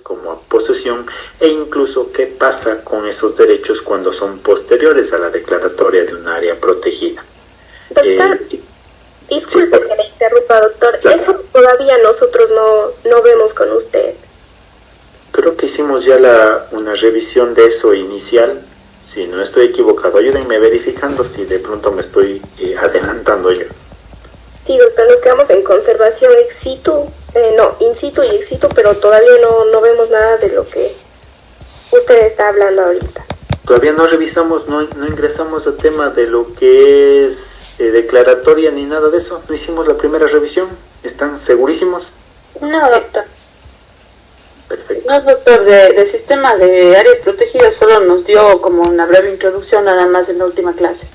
como a posesión e incluso qué pasa con esos derechos cuando son posteriores a la declaratoria de un área protegida. Doctor, disculpe que le interrumpa, doctor. Claro. Eso todavía nosotros no vemos con usted. Creo que hicimos ya una revisión de eso inicial. Si no estoy equivocado, ayúdenme verificando si de pronto me estoy adelantando yo. Sí, doctor, nos quedamos en conservación in situ y ex situ, pero todavía no vemos nada de lo que usted está hablando ahorita. Todavía no revisamos, no ingresamos al tema de lo que es declaratoria ni nada de eso. No hicimos la primera revisión. ¿Están segurísimos? No, doctor. Perfecto. No, doctor, del sistema de áreas protegidas solo nos dio como una breve introducción nada más en la última clase.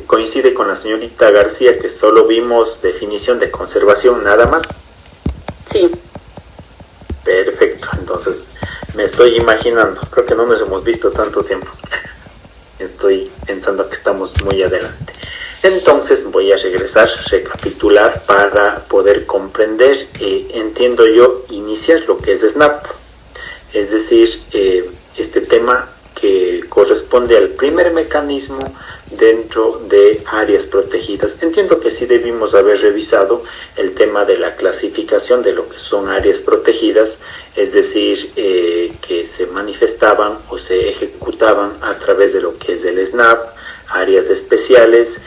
Coincide con la señorita García que solo vimos definición de conservación nada más. Sí. Perfecto, entonces me estoy imaginando, creo que no nos hemos visto tanto tiempo. Estoy pensando que estamos muy adelante. Entonces voy a recapitular para poder comprender, entiendo yo, iniciar lo que es SNAP. Es decir, este tema que corresponde al primer mecanismo dentro de áreas protegidas. Entiendo que sí debimos haber revisado el tema de la clasificación de lo que son áreas protegidas, es decir, que se manifestaban o se ejecutaban a través de lo que es el SNAP, áreas especiales,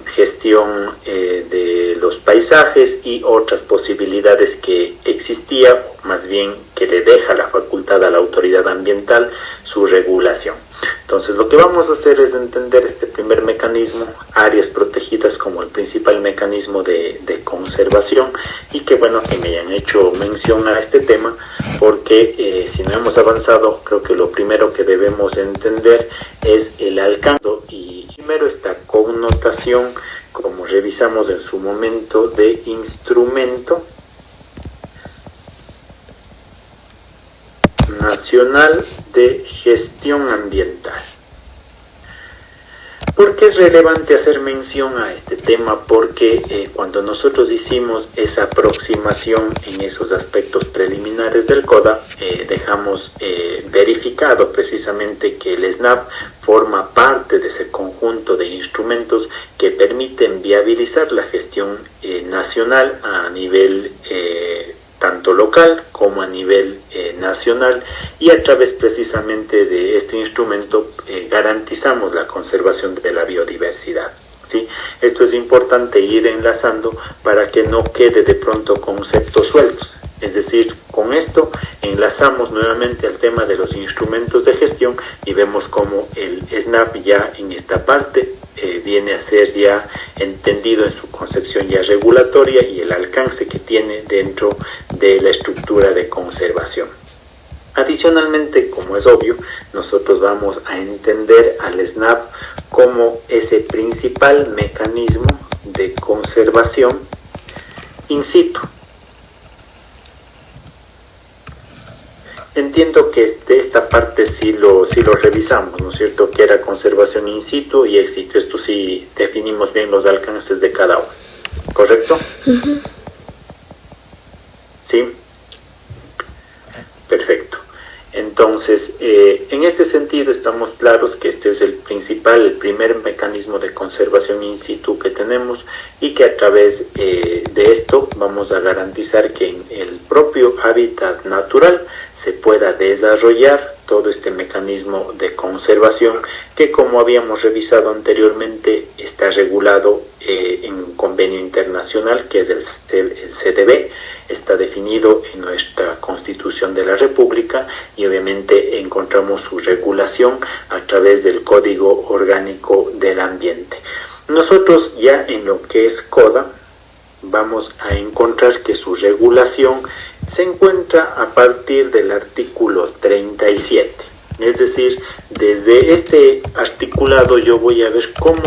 gestión de los paisajes y otras posibilidades que existía, más bien que le deja la facultad a la autoridad ambiental su regulación. Entonces lo que vamos a hacer es entender este primer mecanismo, áreas protegidas, como el principal mecanismo de conservación, y que bueno que me hayan hecho mención a este tema, porque si no hemos avanzado, creo que lo primero que debemos entender es el alcance y primero esta connotación, como revisamos en su momento, de instrumento nacional de gestión ambiental. ¿Por qué es relevante hacer mención a este tema? Porque cuando nosotros hicimos esa aproximación en esos aspectos preliminares del CODA, dejamos verificado precisamente que el SNAP forma parte de ese conjunto de instrumentos que permiten viabilizar la gestión nacional a nivel tanto local como a nivel nacional, y a través precisamente de este instrumento garantizamos la conservación de la biodiversidad. ¿Sí? Esto es importante ir enlazando para que no quede de pronto conceptos sueltos. Es decir, con esto enlazamos nuevamente al tema de los instrumentos de gestión y vemos cómo el SNAP ya en esta parte viene a ser ya entendido en su concepción ya regulatoria y el alcance que tiene dentro de la estructura de conservación. Adicionalmente, como es obvio, nosotros vamos a entender al SNAP como ese principal mecanismo de conservación in situ. Entiendo que de esta parte sí lo revisamos, ¿no es cierto? Que era conservación in situ y ex situ. Esto sí definimos bien los alcances de cada uno, ¿correcto? Uh-huh. ¿Sí? Perfecto. Entonces, en este sentido estamos claros que este es el primer mecanismo de conservación in situ que tenemos, y que a través de esto vamos a garantizar que en el propio hábitat natural se pueda desarrollar todo este mecanismo de conservación que, como habíamos revisado anteriormente, está regulado en un convenio internacional que es el CDB. Está definido en nuestra Constitución de la República y obviamente encontramos su regulación a través del Código Orgánico del Ambiente. Nosotros ya en lo que es CODA vamos a encontrar que su regulación se encuentra a partir del artículo 37. Es decir, desde este articulado yo voy a ver cómo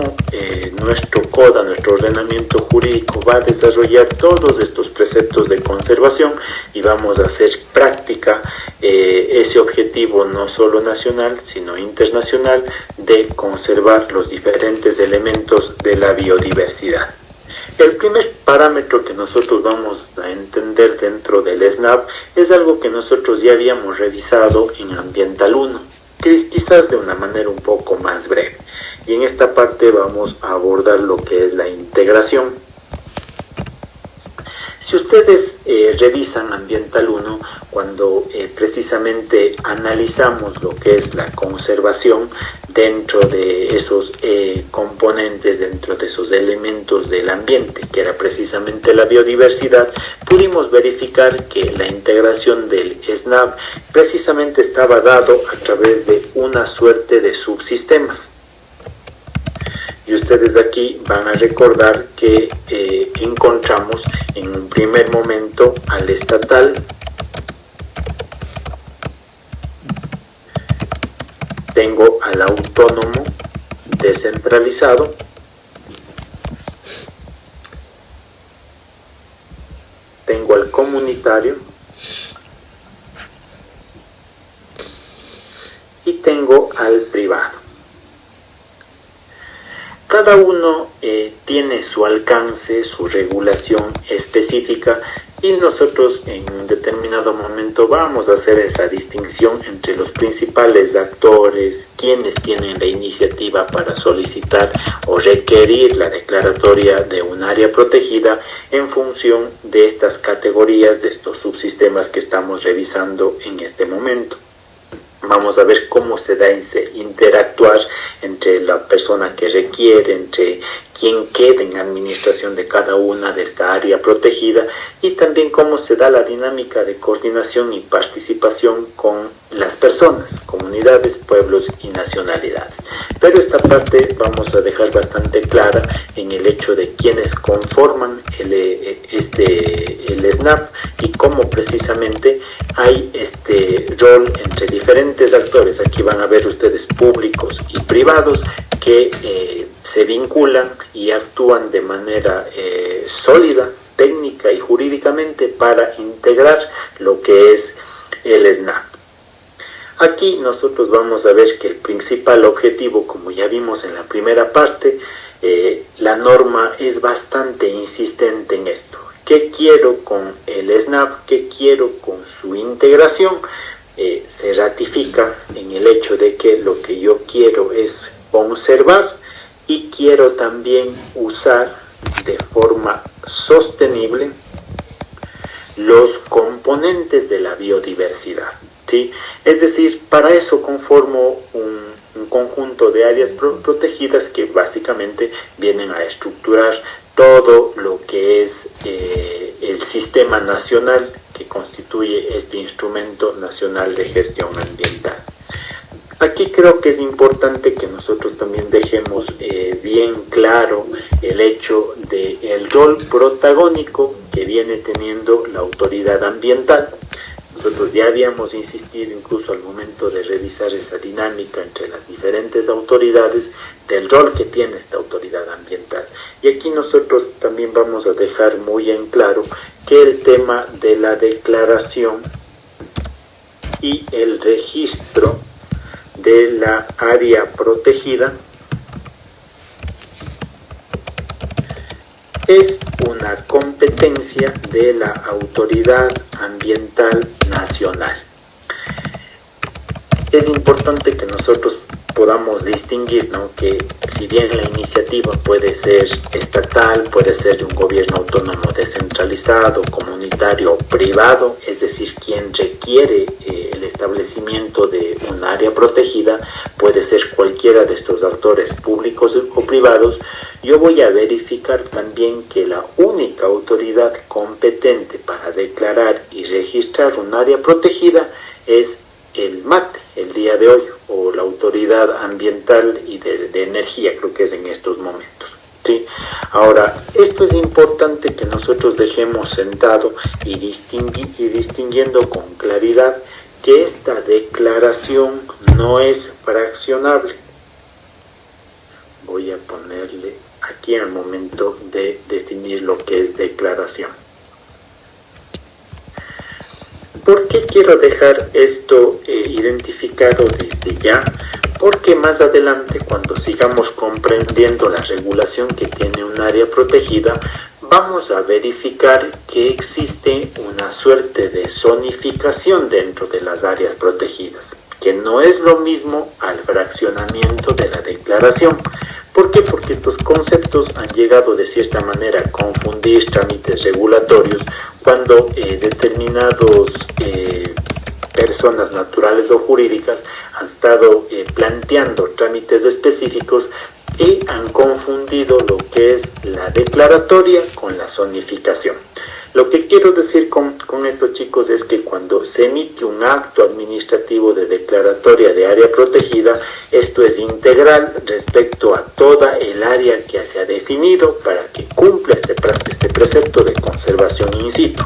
nuestro CODA, nuestro ordenamiento jurídico, va a desarrollar todos estos preceptos de conservación y vamos a hacer práctica ese objetivo no solo nacional, sino internacional, de conservar los diferentes elementos de la biodiversidad. El primer parámetro que nosotros vamos a entender dentro del SNAP es algo que nosotros ya habíamos revisado en Ambiental 1, quizás de una manera un poco más breve. Y en esta parte vamos a abordar lo que es la integración. Si ustedes revisan Ambiental 1, cuando precisamente analizamos lo que es la conservación dentro de esos componentes, dentro de esos elementos del ambiente, que era precisamente la biodiversidad, pudimos verificar que la integración del SNAP precisamente estaba dado a través de una suerte de subsistemas. Y ustedes aquí van a recordar que encontramos en un primer momento al estatal, tengo al autónomo descentralizado, tengo al comunitario y tengo al privado. Cada uno tiene su alcance, su regulación específica, y nosotros en un determinado momento vamos a hacer esa distinción entre los principales actores, quienes tienen la iniciativa para solicitar o requerir la declaratoria de un área protegida en función de estas categorías, de estos subsistemas que estamos revisando en este momento. Vamos a ver cómo se da ese interactuar entre la persona que requiere, entre quien queda en administración de cada una de esta área protegida, y también cómo se da la dinámica de coordinación y participación con las personas, comunidades, pueblos y nacionalidades. Pero esta parte vamos a dejar bastante clara en el hecho de quienes conforman el SNAP y cómo precisamente hay este rol entre diferentes actores. Aquí van a ver ustedes públicos y privados que se vinculan y actúan de manera sólida, técnica y jurídicamente para integrar lo que es el SNAP. Aquí nosotros vamos a ver que el principal objetivo, como ya vimos en la primera parte, la norma es bastante insistente en esto. ¿Qué quiero con el SNAP? ¿Qué quiero con su integración? Se ratifica en el hecho de que lo que yo quiero es conservar y quiero también usar de forma sostenible los componentes de la biodiversidad, ¿sí? Es decir, para eso conformo un conjunto de áreas protegidas que básicamente vienen a estructurar todo lo que es el sistema nacional que constituye este instrumento nacional de gestión ambiental. Aquí creo que es importante que nosotros también dejemos bien claro el hecho del rol protagónico que viene teniendo la autoridad ambiental. Nosotros ya habíamos insistido incluso al momento de revisar esa dinámica entre las diferentes autoridades del rol que tiene esta autoridad ambiental. Y aquí nosotros también vamos a dejar muy en claro que el tema de la declaración y el registro de la área protegida es una competencia de la Autoridad Ambiental Nacional. Es importante que nosotros podamos distinguir, ¿no?, que si bien la iniciativa puede ser estatal, puede ser de un gobierno autónomo descentralizado, comunitario o privado, es decir, quien requiere el establecimiento de un área protegida puede ser cualquiera de estos actores públicos o privados. Yo voy a verificar también que la única autoridad competente para declarar y registrar un área protegida es el MAT, el día de hoy, o la Autoridad Ambiental y de Energía, creo que es en estos momentos, ¿sí? Ahora, esto es importante que nosotros dejemos sentado y distinguiendo con claridad que esta declaración no es fraccionable. Voy a ponerle aquí al momento de definir lo que es declaración. ¿Por qué quiero dejar esto identificado desde ya? Porque más adelante, cuando sigamos comprendiendo la regulación que tiene un área protegida, vamos a verificar que existe una suerte de zonificación dentro de las áreas protegidas, que no es lo mismo al fraccionamiento de la declaración. ¿Por qué? Porque estos conceptos han llegado de cierta manera a confundir trámites regulatorios cuando determinados personas naturales o jurídicas han estado planteando trámites específicos y han confundido lo que es la declaratoria con la zonificación. Lo que quiero decir con esto, chicos, es que cuando se emite un acto administrativo de declaratoria de área protegida, esto es integral respecto a toda el área que se ha definido para que cumpla este precepto de conservación in situ.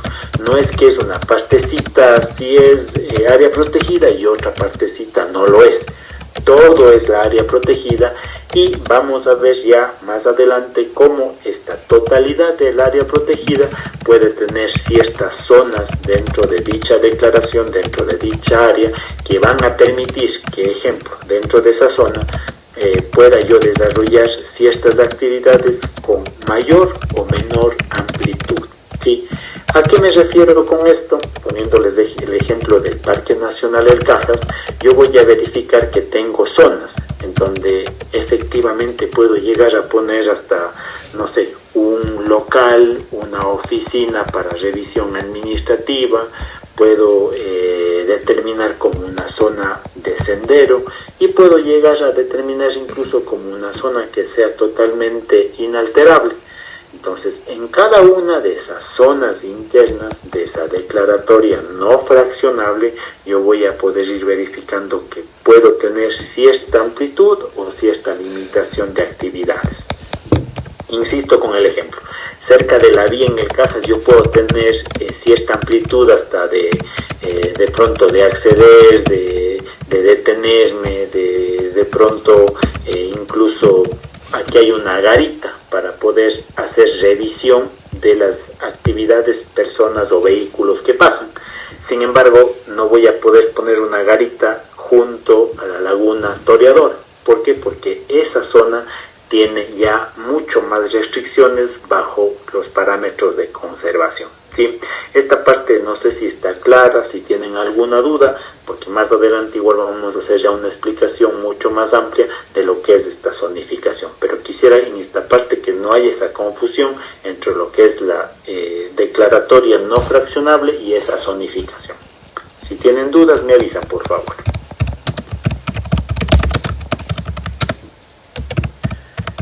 No es que es una partecita si es área protegida y otra partecita no lo es. Todo es la área protegida y vamos a ver ya más adelante cómo esta totalidad del área protegida puede tener ciertas zonas dentro de dicha declaración, dentro de dicha área, que van a permitir que, ejemplo, dentro de esa zona pueda yo desarrollar ciertas actividades con mayor o menor amplitud, ¿sí? ¿A qué me refiero con esto? Poniéndoles el ejemplo del Parque Nacional El Cajas, yo voy a verificar que tengo zonas en donde efectivamente puedo llegar a poner hasta, no sé, un local, una oficina para revisión administrativa, puedo determinar como una zona de sendero y puedo llegar a determinar incluso como una zona que sea totalmente inalterable. Entonces, en cada una de esas zonas internas de esa declaratoria no fraccionable, yo voy a poder ir verificando que puedo tener cierta amplitud o cierta limitación de actividades. Insisto con el ejemplo. Cerca de la vía en el Cajas yo puedo tener cierta amplitud hasta de pronto de acceder, de detenerme, de pronto incluso aquí hay una garita para poder hacer revisión de las actividades, personas o vehículos que pasan. Sin embargo, no voy a poder poner una garita junto a la laguna Toreador. ¿Por qué? Porque esa zona tiene ya mucho más restricciones bajo los parámetros de conservación, ¿sí? Esta parte no sé si está clara, si tienen alguna duda, porque más adelante igual vamos a hacer ya una explicación mucho más amplia de lo que es esta zonificación, pero quisiera en esta parte que no haya esa confusión entre lo que es la declaratoria no fraccionable y esa zonificación. Si tienen dudas me avisan, por favor.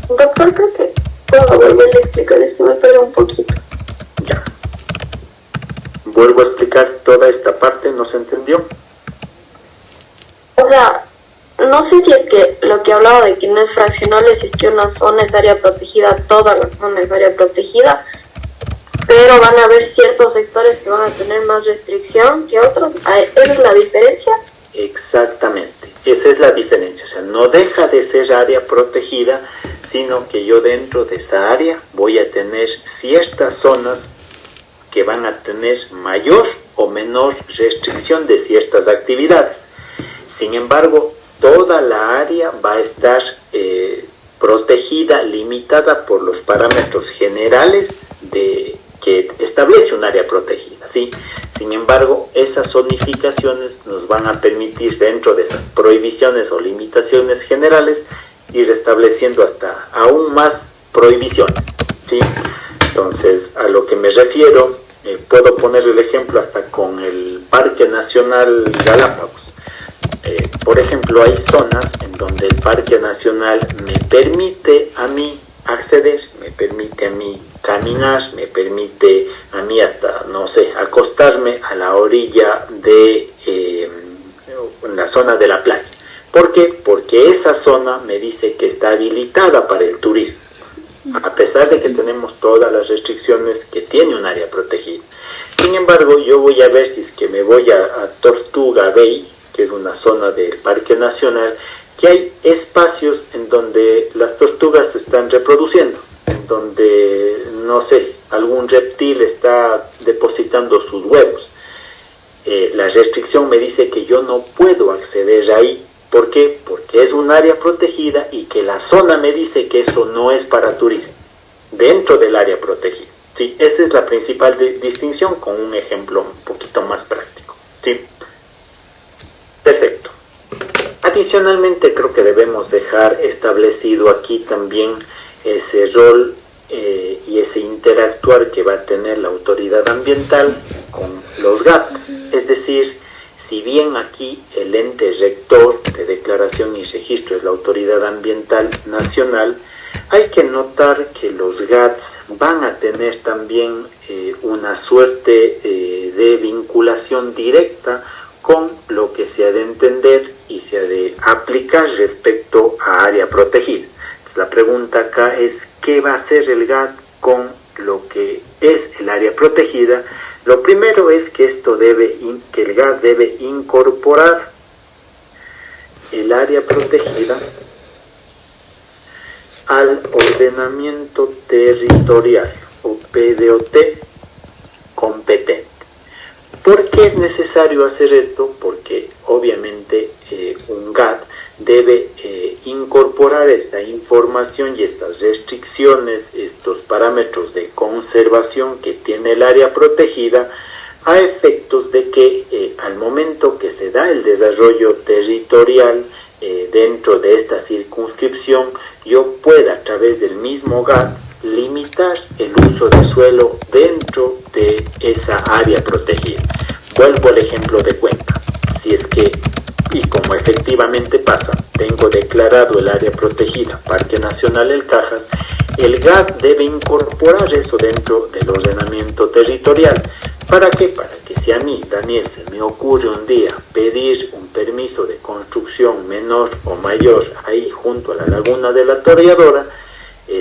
Doctor, creo que puedo volverle a explicar esto, me perdí un poquito. Ya. Vuelvo a explicar toda esta parte, ¿no se entendió? O sea, no sé si es que lo que hablaba de que no es fraccionable, si es que una zona es área protegida, toda la zona es área protegida, pero van a haber ciertos sectores que van a tener más restricción que otros. ¿Esa es la diferencia? Exactamente, esa es la diferencia, o sea, no deja de ser área protegida, sino que yo dentro de esa área voy a tener ciertas zonas que van a tener mayor o menor restricción de ciertas actividades. Sin embargo, toda la área va a estar protegida, limitada por los parámetros generales que establece un área protegida, ¿sí? Sin embargo, esas zonificaciones nos van a permitir, dentro de esas prohibiciones o limitaciones generales, ir estableciendo hasta aún más prohibiciones, ¿sí? Entonces, a lo que me refiero, puedo poner el ejemplo hasta con el Parque Nacional Galápagos. Por ejemplo, hay zonas en donde el Parque Nacional me permite a mí acceder, me permite a mí caminar, me permite a mí hasta, no sé, acostarme a la orilla de la zona de la playa. ¿Por qué? Porque esa zona me dice que está habilitada para el turismo, a pesar de que tenemos todas las restricciones que tiene un área protegida. Sin embargo, yo voy a ver si es que me voy a Tortuga Bay, que es una zona del Parque Nacional, que hay espacios en donde las tortugas se están reproduciendo, en donde, no sé, algún reptil está depositando sus huevos. La restricción me dice que yo no puedo acceder ahí. ¿Por qué? Porque es un área protegida y que la zona me dice que eso no es para turismo, dentro del área protegida. Sí, esa es la principal distinción con un ejemplo un poquito más práctico. Sí. Perfecto. Adicionalmente, creo que debemos dejar establecido aquí también ese rol y ese interactuar que va a tener la autoridad ambiental con los GAT. Es decir, si bien aquí el ente rector de declaración y registro es la Autoridad Ambiental Nacional, hay que notar que los GATS van a tener también una suerte de vinculación directa con lo que se ha de entender y se ha de aplicar respecto a área protegida. Entonces, la pregunta acá es, ¿qué va a hacer el GAT con lo que es el área protegida? Lo primero es que que el GAT debe incorporar el área protegida al ordenamiento territorial o PDOT competente. ¿Por qué es necesario hacer esto? Porque obviamente un GAT debe incorporar esta información y estas restricciones, estos parámetros de conservación que tiene el área protegida, a efectos de que al momento que se da el desarrollo territorial dentro de esta circunscripción, yo pueda a través del mismo GAT limitar el uso de suelo dentro de esa área protegida. Vuelvo al ejemplo de Cuenca. Si es que, y como efectivamente pasa, tengo declarado el área protegida Parque Nacional El Cajas, el GAT debe incorporar eso dentro del ordenamiento territorial. ¿Para qué? Para que si a mí, Daniel, se me ocurre un día pedir un permiso de construcción menor o mayor ahí junto a la laguna de la Toreadora,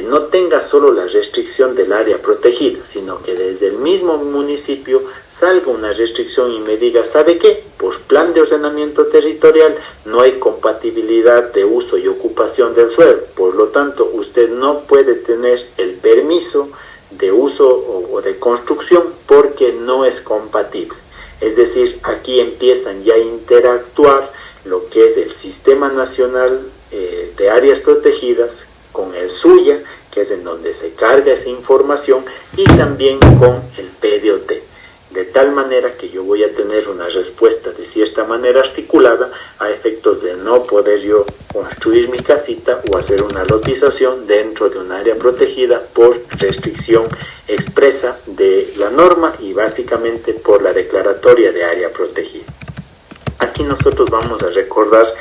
no tenga solo la restricción del área protegida, sino que desde el mismo municipio salga una restricción y me diga, ¿sabe qué? Por plan de ordenamiento territorial no hay compatibilidad de uso y ocupación del suelo, por lo tanto usted no puede tener el permiso de uso o de construcción porque no es compatible. Es decir, aquí empiezan ya a interactuar lo que es el Sistema Nacional de Áreas Protegidas con el SUYA, que es en donde se carga esa información, y también con el PDOT, de tal manera que yo voy a tener una respuesta de cierta manera articulada a efectos de no poder yo construir mi casita o hacer una lotización dentro de un área protegida por restricción expresa de la norma y básicamente por la declaratoria de área protegida. Aquí nosotros vamos a recordar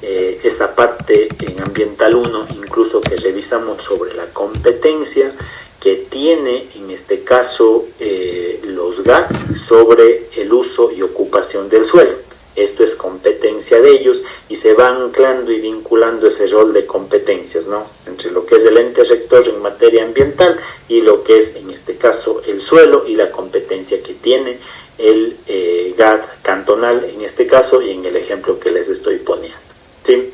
esa parte en Ambiental 1, incluso que revisamos sobre la competencia que tiene en este caso los GATS sobre el uso y ocupación del suelo. Esto es competencia de ellos y se va anclando y vinculando ese rol de competencias, ¿no? Entre lo que es el ente rector en materia ambiental y lo que es en este caso el suelo y la competencia que tiene el GAT cantonal en este caso y en el ejemplo que les estoy poniendo. ¿Sí?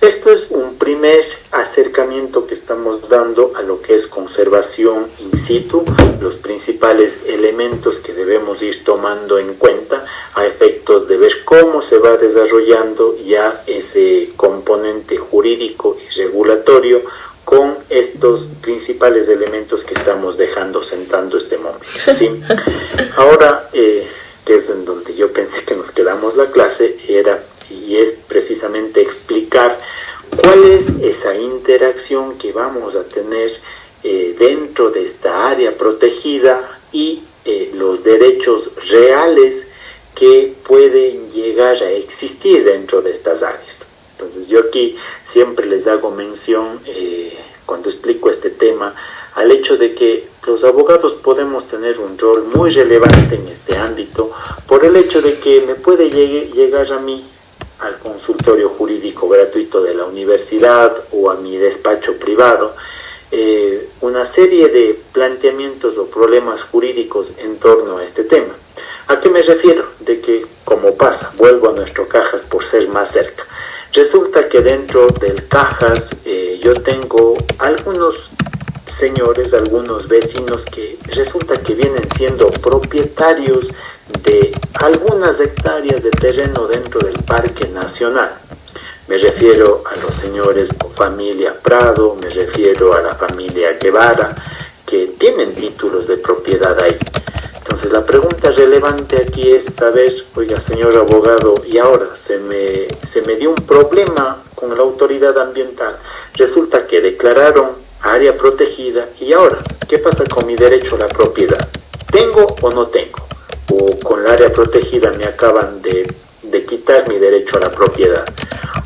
Esto es un primer acercamiento que estamos dando a lo que es conservación in situ, los principales elementos que debemos ir tomando en cuenta a efectos de ver cómo se va desarrollando ya ese componente jurídico y regulatorio con estos principales elementos que estamos dejando sentando este momento. ¿Sí? Ahora, que es en donde yo pensé que nos quedamos la clase, y es precisamente explicar cuál es esa interacción que vamos a tener dentro de esta área protegida y los derechos reales que pueden llegar a existir dentro de estas áreas. Entonces yo aquí siempre les hago mención cuando explico este tema al hecho de que los abogados podemos tener un rol muy relevante en este ámbito por el hecho de que me puede llegar a mí al consultorio jurídico gratuito de la universidad o a mi despacho privado, una serie de planteamientos o problemas jurídicos en torno a este tema. ¿A qué me refiero? De que, como pasa, vuelvo a nuestro Cajas por ser más cerca. Resulta que dentro del Cajas yo tengo algunos señores, algunos vecinos que resulta que vienen siendo propietarios de algunas hectáreas de terreno dentro del Parque Nacional. Me refiero a los señores o familia Prado, me refiero a la familia Guevara, que tienen títulos de propiedad ahí. Entonces la pregunta relevante aquí es saber, oiga señor abogado, y ahora se me dio un problema con la autoridad ambiental. Resulta que declararon área protegida y ahora, ¿qué pasa con mi derecho a la propiedad? ¿Tengo o no tengo? O con la área protegida me acaban de quitar mi derecho a la propiedad.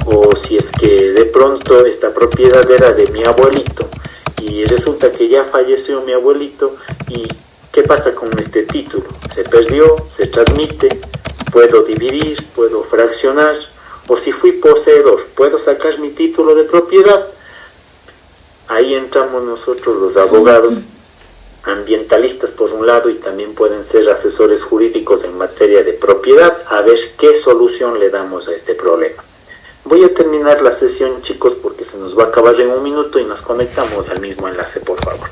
O si es que de pronto esta propiedad era de mi abuelito y resulta que ya falleció mi abuelito, y ¿qué pasa con este título? Se perdió, se transmite, puedo dividir, puedo fraccionar, o si fui poseedor, ¿puedo sacar mi título de propiedad? Ahí entramos nosotros los abogados ambientalistas por un lado, y también pueden ser asesores jurídicos en materia de propiedad, a ver qué solución le damos a este problema. Voy a terminar la sesión, chicos, porque se nos va a acabar en un minuto y nos conectamos al mismo enlace, por favor.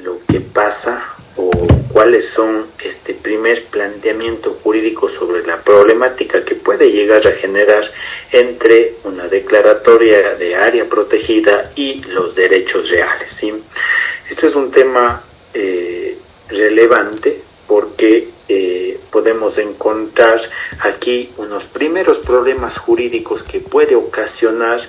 Lo que pasa o cuáles son este primer planteamiento jurídico sobre la problemática que puede llegar a generar entre una declaratoria de área protegida y los derechos reales, ¿sí? Esto es un tema relevante porque podemos encontrar aquí unos primeros problemas jurídicos que puede ocasionar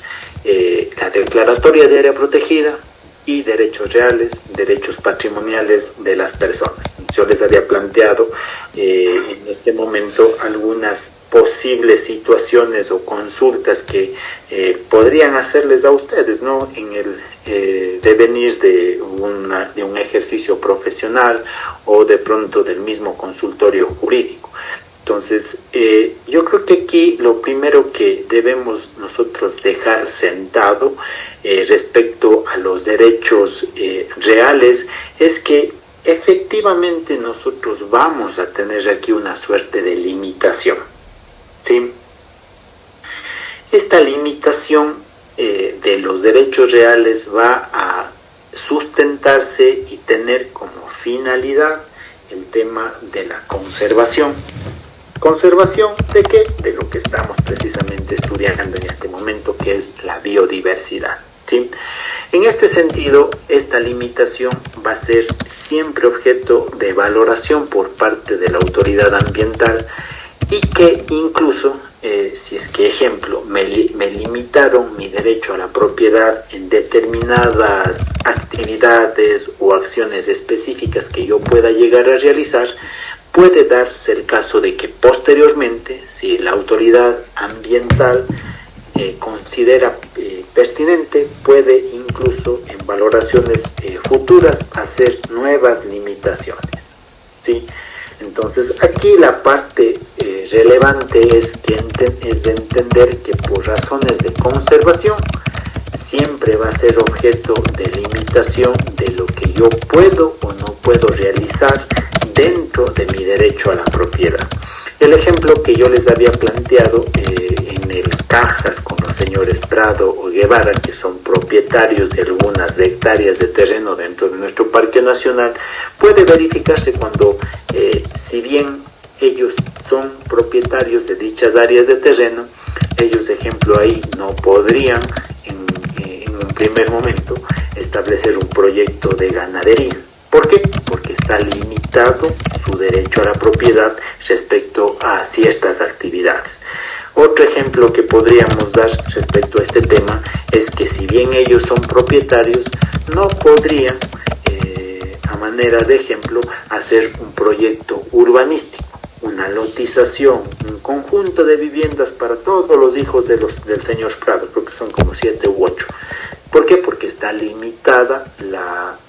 la declaratoria de área protegida y derechos reales, derechos patrimoniales de las personas. Yo les había planteado en este momento algunas posibles situaciones o consultas que podrían hacerles a ustedes, ¿no?, en el devenir de un ejercicio profesional o de pronto del mismo consultorio jurídico. Entonces, yo creo que aquí lo primero que debemos nosotros dejar sentado respecto a los derechos reales es que efectivamente nosotros vamos a tener aquí una suerte de limitación, ¿sí? Esta limitación de los derechos reales va a sustentarse y tener como finalidad el tema de la conservación. ¿Conservación de qué? De lo que estamos precisamente estudiando en este momento, que es la biodiversidad, ¿sí? En este sentido, esta limitación va a ser siempre objeto de valoración por parte de la autoridad ambiental, y que incluso, si es que, ejemplo, me limitaron mi derecho a la propiedad en determinadas actividades o acciones específicas que yo pueda llegar a realizar, puede darse el caso de que posteriormente, si la autoridad ambiental considera pertinente, puede incluso en valoraciones futuras hacer nuevas limitaciones, ¿sí? Entonces aquí la parte relevante es de entender que por razones de conservación siempre va a ser objeto de limitación de lo que yo puedo o no puedo realizar dentro de mi derecho a la propiedad. El ejemplo que yo les había planteado en el Cajas con los señores Prado o Guevara, que son propietarios de algunas hectáreas de terreno dentro de nuestro Parque Nacional, puede verificarse cuando, si bien ellos son propietarios de dichas áreas de terreno, ellos, ejemplo, ahí no podrían en un primer momento establecer un proyecto de ganadería. ¿Por qué? Porque está limitado su derecho a la propiedad respecto a ciertas actividades. Otro ejemplo que podríamos dar respecto a este tema es que si bien ellos son propietarios, no podrían, a manera de ejemplo, hacer un proyecto urbanístico, una lotización, un conjunto de viviendas para todos los hijos del señor Prado, creo que son como 7 u 8. ¿Por qué? Porque está limitada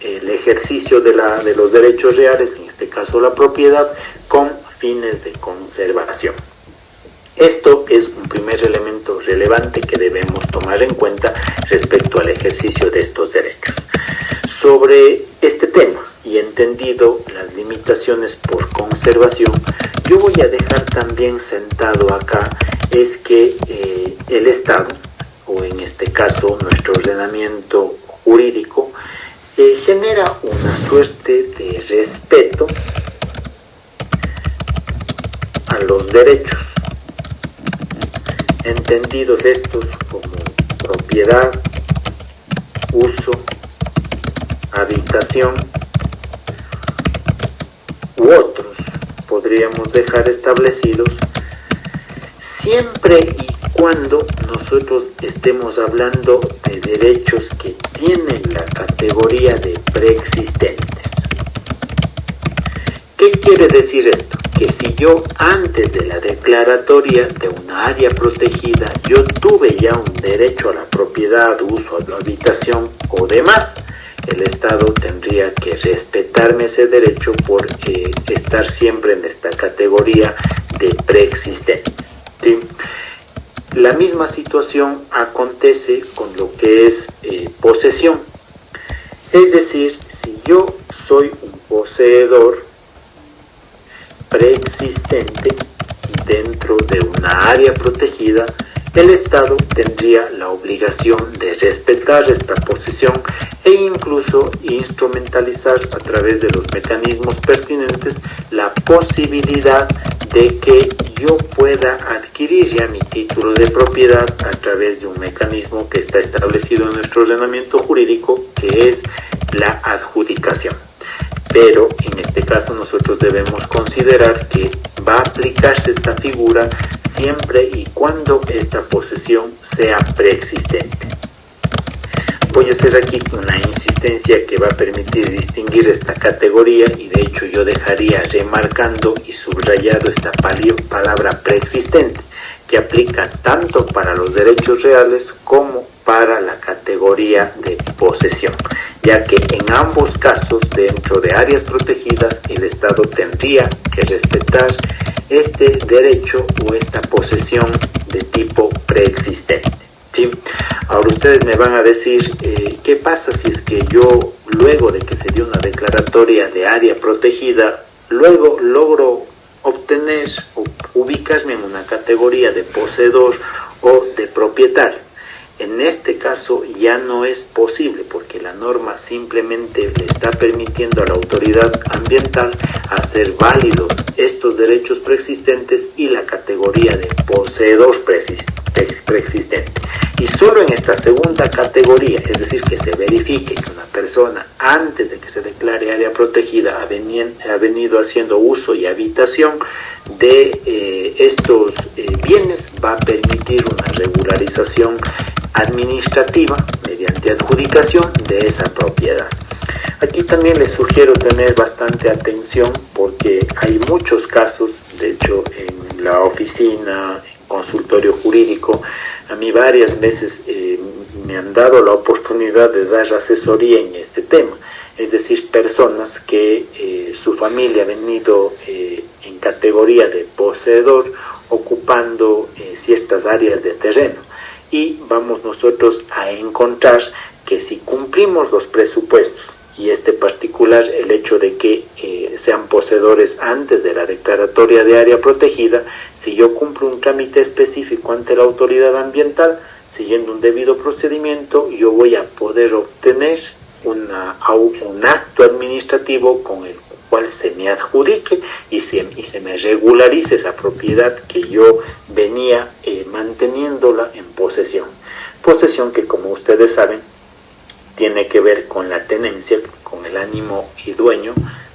el ejercicio de los derechos reales, en este caso la propiedad, con fines de conservación. Esto es un primer elemento relevante que debemos tomar en cuenta respecto al ejercicio de estos derechos. Sobre este tema y entendido las limitaciones por conservación, yo voy a dejar también sentado acá es que el Estado, o en este caso nuestro ordenamiento jurídico, genera una suerte de respeto a los derechos, entendidos estos como propiedad, uso, habitación u otros, podríamos dejar establecidos, siempre y cuando nosotros estemos hablando de derechos que tienen la categoría de preexistentes. ¿Qué quiere decir esto? Que si yo antes de la declaratoria de una área protegida yo tuve ya un derecho a la propiedad, uso, a la habitación o demás, el Estado tendría que respetarme ese derecho por estar siempre en esta categoría de preexistente, ¿sí? La misma situación acontece con lo que es posesión. Es decir, si yo soy un poseedor preexistente dentro de una área protegida, el Estado tendría la obligación de respetar esta posesión e incluso instrumentalizar a través de los mecanismos pertinentes la posibilidad de que yo pueda adquirir ya mi título de propiedad a través de un mecanismo que está establecido en nuestro ordenamiento jurídico, que es la adjudicación. Pero en este caso nosotros debemos considerar que va a aplicarse esta figura siempre y cuando esta posesión sea preexistente. Voy a hacer aquí una insistencia que va a permitir distinguir esta categoría, y de hecho yo dejaría remarcando y subrayado esta palabra preexistente, que aplica tanto para los derechos reales como para la categoría de posesión, ya que en ambos casos, dentro de áreas protegidas, el Estado tendría que respetar este derecho o esta posesión de tipo preexistente, ¿sí? Ahora ustedes me van a decir, ¿qué pasa si es que yo, luego de que se dio una declaratoria de área protegida, luego logro obtener o ubicarme en una categoría de poseedor o de propietario? En este caso ya no es posible, porque la norma simplemente le está permitiendo a la autoridad ambiental hacer válidos estos derechos preexistentes y la categoría de poseedor preexistente. Y solo en esta segunda categoría, es decir, que se verifique que una persona antes de que se declare área protegida ha venido haciendo uso y habitación de estos bienes, va a permitir una regularización administrativa mediante adjudicación de esa propiedad. Aquí también les sugiero tener bastante atención, porque hay muchos casos, de hecho en la oficina, en consultorio jurídico, a mí varias veces me han dado la oportunidad de dar asesoría en este tema, es decir, personas que su familia ha venido en categoría de poseedor ocupando ciertas áreas de terreno. Y vamos nosotros a encontrar que si cumplimos los presupuestos, y este particular, el hecho de que sean poseedores antes de la declaratoria de área protegida, si yo cumplo un trámite específico ante la autoridad ambiental, siguiendo un debido procedimiento, yo voy a poder obtener un acto administrativo con el cual se me adjudique y se me regularice esa propiedad que yo venía manteniéndola en posesión. Posesión que, como ustedes saben, tiene que ver con la tenencia, con el ánimo y dueño,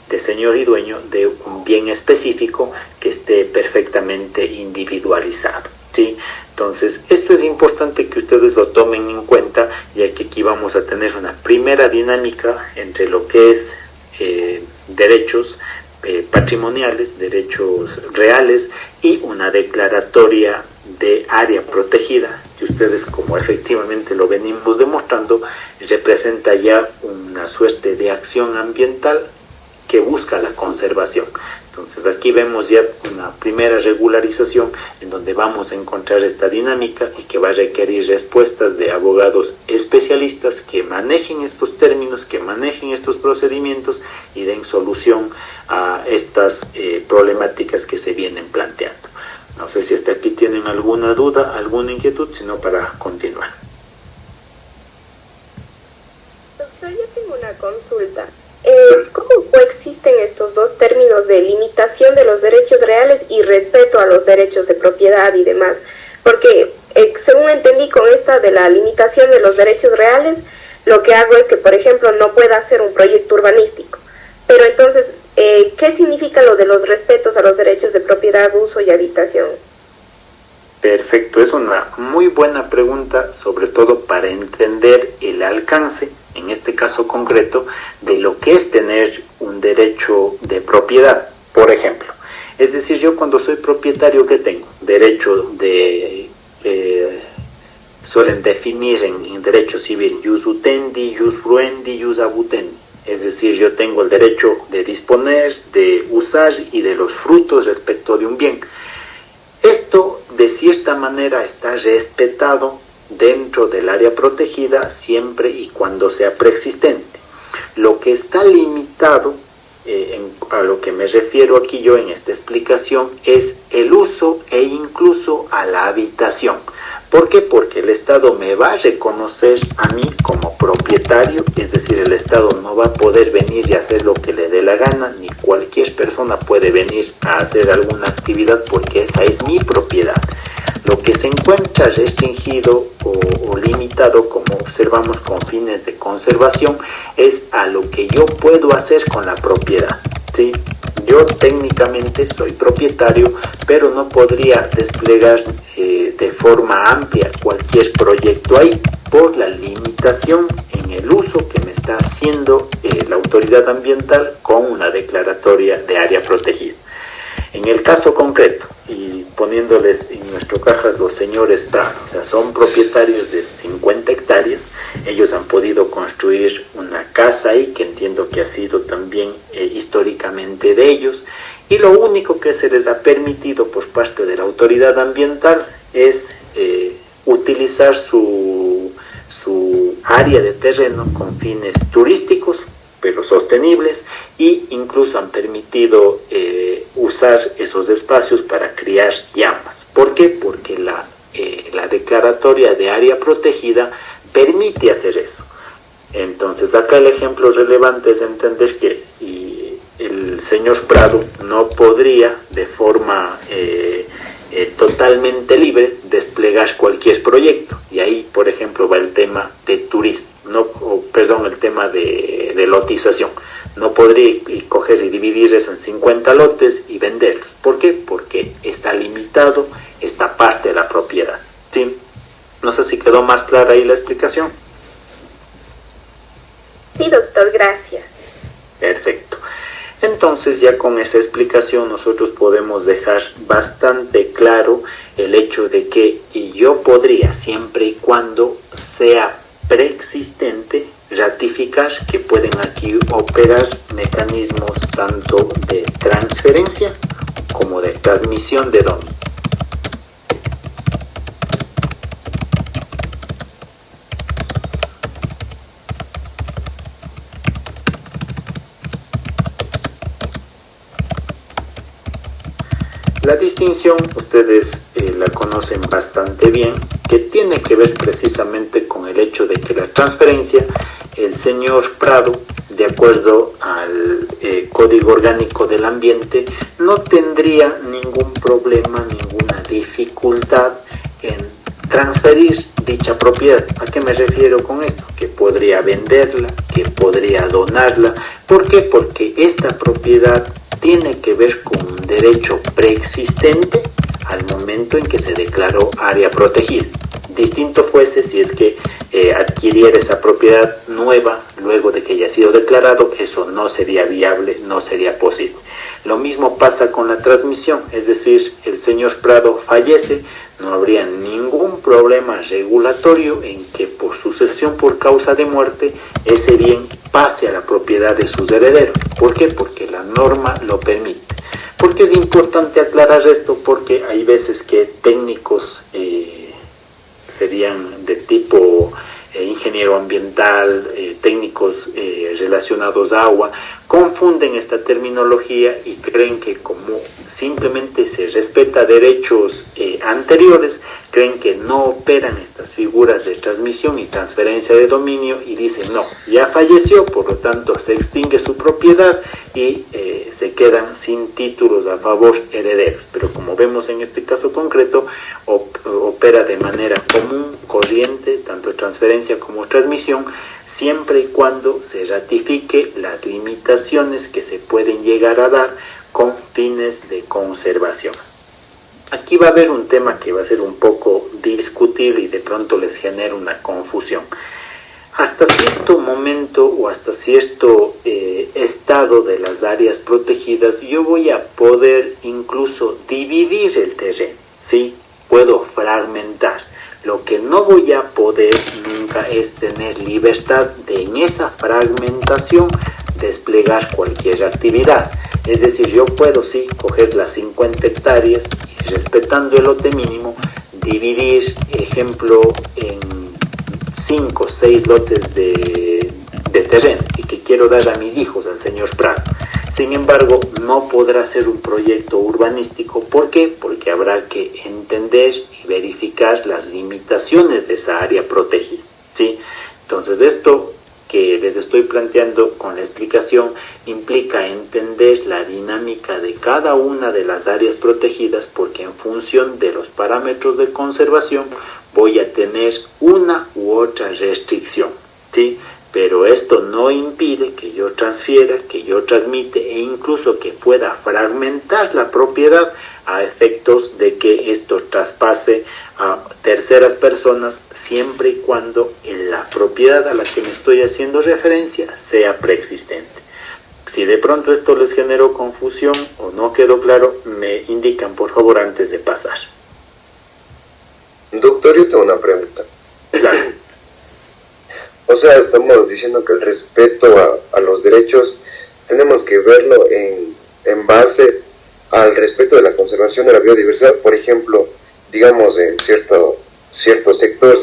de señor y dueño de un bien específico que esté perfectamente individualizado, ¿sí? Entonces, esto es importante que ustedes lo tomen en cuenta, ya que aquí vamos a tener una primera dinámica entre lo que es derechos patrimoniales, derechos reales y una declaratoria de área protegida, que ustedes, como efectivamente lo venimos demostrando, representa ya una suerte de acción ambiental que busca la conservación. Entonces aquí vemos ya una primera regularización en donde vamos a encontrar esta dinámica y que va a requerir respuestas de abogados especialistas que manejen estos términos, que manejen estos procedimientos y den solución a estas problemáticas que se vienen planteando. No sé si hasta aquí tienen alguna duda, alguna inquietud, sino para continuar. Doctor, yo tengo una consulta. ¿Cómo coexisten estos dos términos de limitación de los derechos reales y respeto a los derechos de propiedad y demás? Porque según entendí con esta de la limitación de los derechos reales, lo que hago es que, por ejemplo, no pueda hacer un proyecto urbanístico. Pero entonces, ¿qué significa lo de los respetos a los derechos de propiedad, uso y habitación? Perfecto, es una muy buena pregunta, sobre todo para entender el alcance, en este caso concreto, de lo que es tener un derecho de propiedad, por ejemplo. Es decir, yo cuando soy propietario, ¿qué tengo? Derecho de... suelen definir en derecho civil, jus utendi, jus fruendi, jus abutendi. Es decir, yo tengo el derecho de disponer, de usar y de los frutos respecto de un bien. Esto, de cierta manera, está respetado dentro del área protegida siempre y cuando sea preexistente. Lo que está limitado, a lo que me refiero aquí yo en esta explicación, es el uso e incluso a la habitación. ¿Por qué? Porque el Estado me va a reconocer a mí como propietario, es decir, el Estado no va a poder venir y hacer lo que le dé la gana, ni cualquier persona puede venir a hacer alguna actividad porque esa es mi propiedad. Lo que se encuentra restringido o limitado, como observamos con fines de conservación, es a lo que yo puedo hacer con la propiedad, ¿sí? Yo técnicamente soy propietario, pero no podría desplegar de forma amplia cualquier proyecto ahí por la limitación en el uso que me está haciendo la autoridad ambiental con una declaratoria de área protegida. En el caso concreto, y poniéndoles en nuestro cajas los señores Prado, o sea, son propietarios de 50 hectáreas, ellos han podido construir una casa ahí, que entiendo que ha sido también históricamente de ellos, y lo único que se les ha permitido por parte de la autoridad ambiental es utilizar su área de terreno con fines turísticos, pero sostenibles, y incluso han permitido usar esos espacios para criar llamas. ¿Por qué? Porque la declaratoria de área protegida permite hacer eso. Entonces acá el ejemplo relevante es entender que el señor Prado no podría de forma totalmente libre desplegar cualquier proyecto, y ahí por ejemplo va el tema de turismo, el tema de lotización. No podría coger y dividir eso en 50 lotes y venderlos. ¿Por qué? Porque está limitado esta parte de la propiedad, ¿sí? No sé si quedó más clara ahí la explicación. Sí, doctor, gracias. Perfecto. Entonces ya con esa explicación nosotros podemos dejar bastante claro el hecho de que yo podría, siempre y cuando sea preexistente, ratificar que pueden aquí operar mecanismos tanto de transferencia como de transmisión de dominio. La distinción, ustedes la conocen bastante bien, que tiene que ver precisamente con el hecho de que la transferencia, el señor Prado, de acuerdo al Código Orgánico del Ambiente, no tendría ningún problema, ninguna dificultad en transferir dicha propiedad. ¿A qué me refiero con esto? Que podría venderla, que podría donarla. ¿Por qué? Porque esta propiedad tiene que ver con un derecho preexistente al momento en que se declaró área protegida. Distinto fuese si es que adquiriera esa propiedad nueva luego de que haya sido declarado, eso no sería viable, no sería posible. Lo mismo pasa con la transmisión, es decir, el señor Prado fallece, no habría ningún problema regulatorio en que por sucesión por causa de muerte ese bien pase a la propiedad de sus herederos. ¿Por qué? Porque la norma lo permite. ¿Por qué es importante aclarar esto? Porque hay veces que técnicos serían de tipo ingeniero ambiental, técnicos relacionados a agua, confunden esta terminología y creen que como simplemente se respeta derechos anteriores, creen que no operan estas figuras de transmisión y transferencia de dominio y dicen no, ya falleció, por lo tanto se extingue su propiedad y se quedan sin títulos a favor herederos. Pero como vemos en este caso concreto, opera de manera común, corriente, tanto transferencia como transmisión, siempre y cuando se ratifique las limitaciones que se pueden llegar a dar con fines de conservación. Aquí va a haber un tema que va a ser un poco discutible y de pronto les genera una confusión. Hasta cierto momento o hasta cierto estado de las áreas protegidas, yo voy a poder incluso dividir el terreno, ¿sí? Puedo fragmentar. Lo que no voy a poder nunca es tener libertad de en esa fragmentación desplegar cualquier actividad. Es decir, yo puedo sí coger las 50 hectáreas y respetando el lote mínimo, dividir, ejemplo, en 5 o 6 lotes de terreno y que quiero dar a mis hijos, al señor Prado. Sin embargo, no podrá ser un proyecto urbanístico. ¿Por qué? Porque habrá que entender y verificar las limitaciones de esa área protegida, ¿sí? Entonces, esto que les estoy planteando con la explicación implica entender la dinámica de cada una de las áreas protegidas, porque en función de los parámetros de conservación voy a tener una u otra restricción, ¿sí? Pero esto no impide que yo transfiera, que yo transmite e incluso que pueda fragmentar la propiedad a efectos de que esto traspase a terceras personas, siempre y cuando en la propiedad a la que me estoy haciendo referencia sea preexistente. Si de pronto esto les generó confusión o no quedó claro, me indican por favor antes de pasar. Doctor, yo tengo una pregunta. Claro. O sea, estamos diciendo que el respeto a los derechos tenemos que verlo en base al respeto de la conservación de la biodiversidad. Por ejemplo, digamos, en cierto sector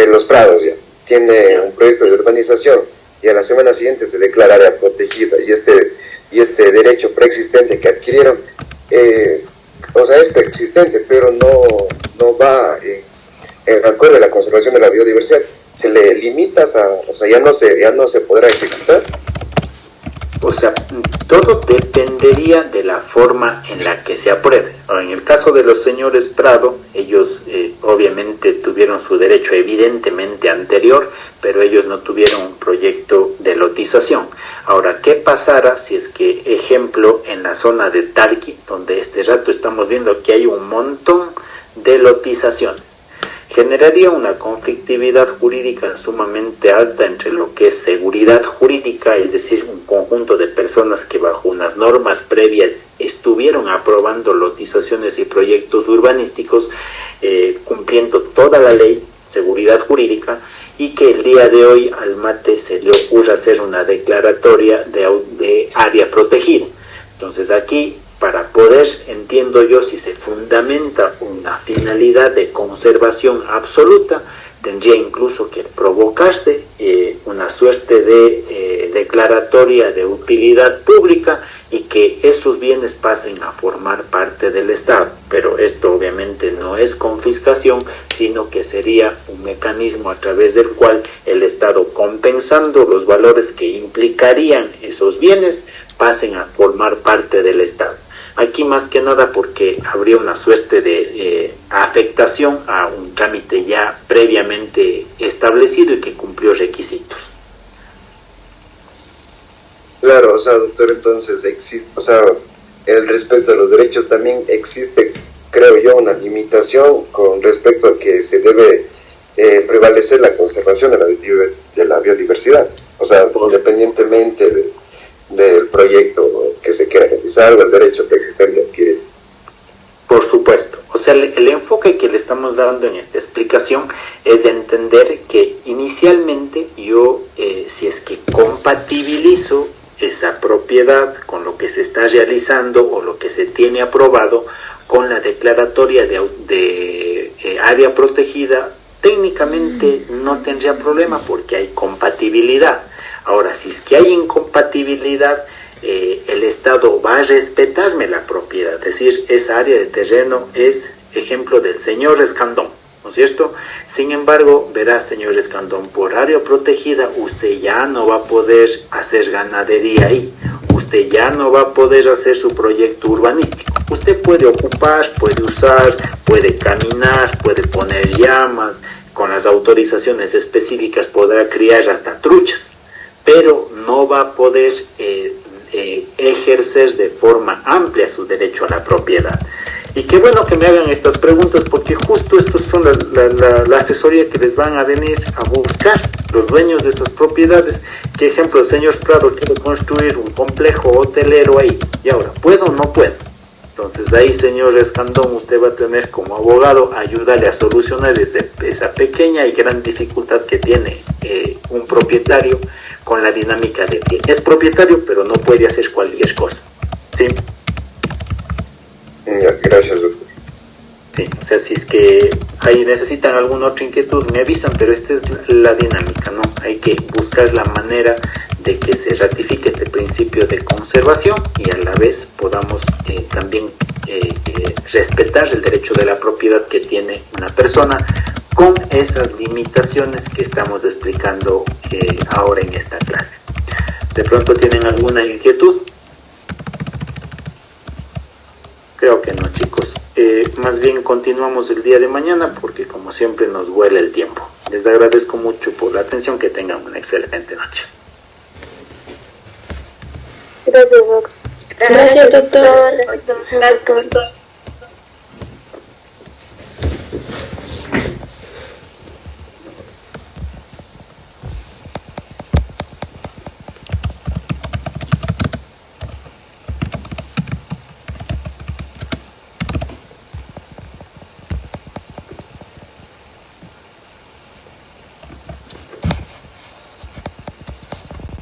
los prados ya tiene un proyecto de urbanización y a la semana siguiente se declara área protegida y este derecho preexistente que adquirieron, o sea, es preexistente, pero no va en acorde a la conservación de la biodiversidad. Se le limita o sea, ya no se podrá ejecutar. O sea, todo dependería de la forma en la que se apruebe. En el caso de los señores Prado, ellos obviamente tuvieron su derecho evidentemente anterior, pero ellos no tuvieron un proyecto de lotización. Ahora, ¿qué pasará si es que, ejemplo, en la zona de Tarqui, donde este rato estamos viendo que hay un montón de lotizaciones? Generaría una conflictividad jurídica sumamente alta entre lo que es seguridad jurídica, es decir, un conjunto de personas que bajo unas normas previas estuvieron aprobando lotizaciones y proyectos urbanísticos, cumpliendo toda la ley, seguridad jurídica, y que el día de hoy al MATE se le ocurra hacer una declaratoria de área protegida. Entonces aquí, para poder, entiendo yo, si se fundamenta una finalidad de conservación absoluta, tendría incluso que provocarse una suerte de declaratoria de utilidad pública y que esos bienes pasen a formar parte del Estado. Pero esto obviamente no es confiscación, sino que sería un mecanismo a través del cual el Estado, compensando los valores que implicarían esos bienes, pasen a formar parte del Estado. Aquí más que nada porque habría una suerte de afectación a un trámite ya previamente establecido y que cumplió requisitos. Claro, o sea, doctor, entonces existe, o sea, el respeto a los derechos también existe, creo yo, una limitación con respecto a que se debe prevalecer la conservación de la biodiversidad, o sea, independientemente del proyecto que se quiera realizar o el derecho que existente adquiere. Por supuesto, o sea, el enfoque que le estamos dando en esta explicación es entender que inicialmente yo, si es que compatibilizo esa propiedad con lo que se está realizando o lo que se tiene aprobado con la declaratoria de área protegida, técnicamente no tendría problema porque hay compatibilidad. Ahora, si es que hay incompatibilidad, el Estado va a respetarme la propiedad, es decir, esa área de terreno es ejemplo del señor Escandón, ¿no es cierto? Sin embargo, verá, señor Escandón, por área protegida usted ya no va a poder hacer ganadería ahí, usted ya no va a poder hacer su proyecto urbanístico. Usted puede ocupar, puede usar, puede caminar, puede poner llamas, con las autorizaciones específicas podrá criar hasta truchas, pero no va a poder ejercer de forma amplia su derecho a la propiedad. Y qué bueno que me hagan estas preguntas, porque justo estos son la asesoría que les van a venir a buscar los dueños de estas propiedades. Que ejemplo, el señor Prado quiere construir un complejo hotelero ahí, y ahora, ¿puedo o no puedo? Entonces ahí, señor Escandón, usted va a tener como abogado ayudarle a solucionar esa pequeña y gran dificultad que tiene un propietario con la dinámica de que es propietario pero no puede hacer cualquier cosa. ¿Sí? Ya, gracias, doctor. Sí, o sea, si es que ahí necesitan alguna otra inquietud, me avisan, pero esta es la dinámica, ¿no? Hay que buscar la manera de que se ratifique este principio de conservación y a la vez podamos también respetar el derecho de la propiedad que tiene una persona con esas limitaciones que estamos explicando ahora en esta clase. ¿De pronto tienen alguna inquietud? Creo que no, chicos. Más bien continuamos el día de mañana porque como siempre nos vuela el tiempo. Les agradezco mucho por la atención, que tengan una excelente noche. Gracias, doctor. Gracias, doctor.